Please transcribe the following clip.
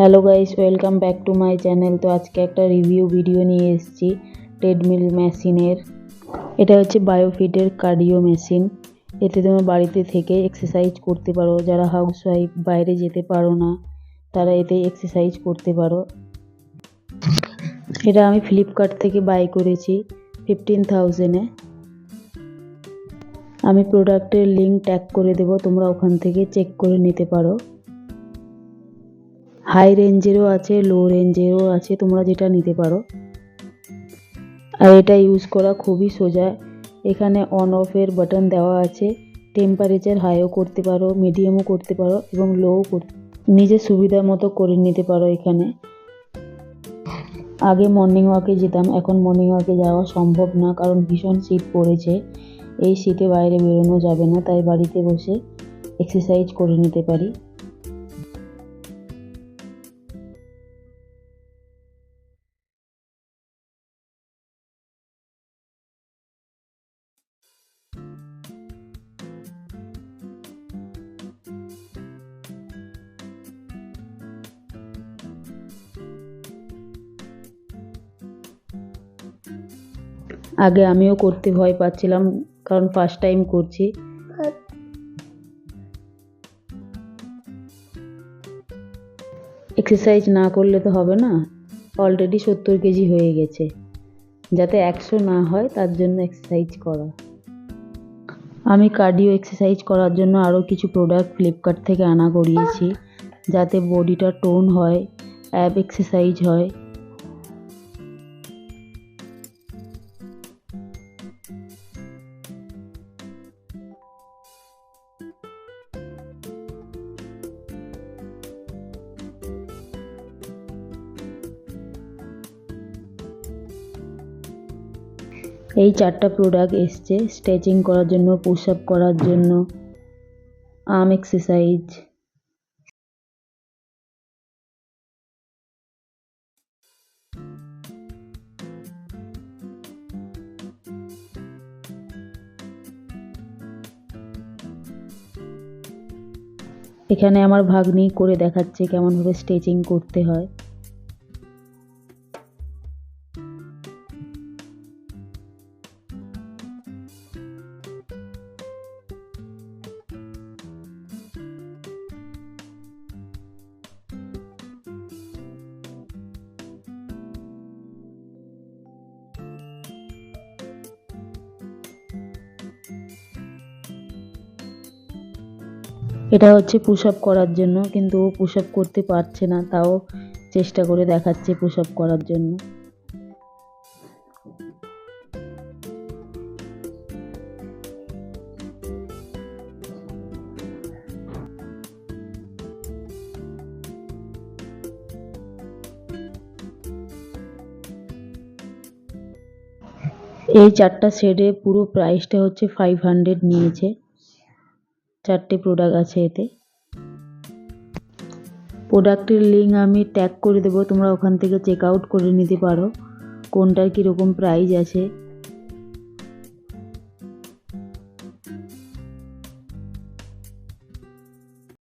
Hello guys, welcome back to my channel. তো আজকে একটা রিভিউ ভিডিও নিয়ে এসেছি ট্রেডমিল মেশিনের। এটা হচ্ছে বায়োফিটের কার্ডিও মেশিন। এতে তোমার বাড়িতে থেকে এক্সারসাইজ করতে পারো। যারা হাউসওয়াইফ, বাইরে যেতে পারো না, তারা এতে এক্সারসাইজ করতে পারো। এটা আমি ফ্লিপকার্ট থেকে বাই করেছি 15,000-এ। আমি প্রোডাক্টের লিঙ্ক ট্যাগ করে দেবো, তোমরা ওখান থেকে চেক করে নিতে পারো। হাই রেঞ্জেরও আছে, লো রেঞ্জেরও আছে, তোমরা যেটা নিতে পারো। আর এটা ইউজ করা খুবই সোজা। এখানে অন অফের বাটন দেওয়া আছে। টেম্পারেচার হাইও করতে পারো, মিডিয়ামও করতে পারো এবং লোও করতে, নিজের সুবিধা মতো করে নিতে পারো এখানে। আগে মর্নিং ওয়াকে যেতাম, এখন মর্নিং ওয়াকে যাওয়া সম্ভব না, কারণ ভীষণ শীত পড়েছে। এই শীতে বাইরে বেরোনো যাবে না, তাই বাড়িতে বসে এক্সারসাইজ করে নিতে পারি। আগে আমিও করতে ভয় পাচ্ছিলাম, কারণ ফার্স্ট টাইম করছি। এক্সারসাইজ না করলে তো হবে না। অলরেডি 70 কেজি হয়ে গেছে, যাতে 100 না হয় তার জন্য এক্সারসাইজ করা। আমি কার্ডিও এক্সারসাইজ করার জন্য আরও কিছু প্রোডাক্ট ফ্লিপকার্ট থেকে আনা করিয়েছি, যাতে বডিটা টোন হয়, অ্যাব এক্সারসাইজ হয়। এই 4টা প্রোডাক্ট এসছে স্ট্রেচিং করার জন্য, পুশ আপ করার জন্য, আর্ম এক্সারসাইজ। এখানে আমার ভাগ্নি করে দেখাচ্ছে কেমনভাবে স্ট্রেচিং করতে হয়। এটা হচ্ছে পুশ আপ করার জন্য, কিন্তু ও পুশ আপ করতে পারছে না, তাও চেষ্টা করে দেখাচ্ছে পুশ আপ করার জন্য। এই 4টা সেটে পুরো প্রাইসটা হচ্ছে 500 নিয়েছে। 4টে প্রোডাক্ট আছে এতে। প্রোডাক্টের লিঙ্ক আমি ট্যাগ করে দেবো, তোমরা ওখান থেকে চেক আউট করে নিতে পারো কোনটার কীরকম প্রাইস আছে।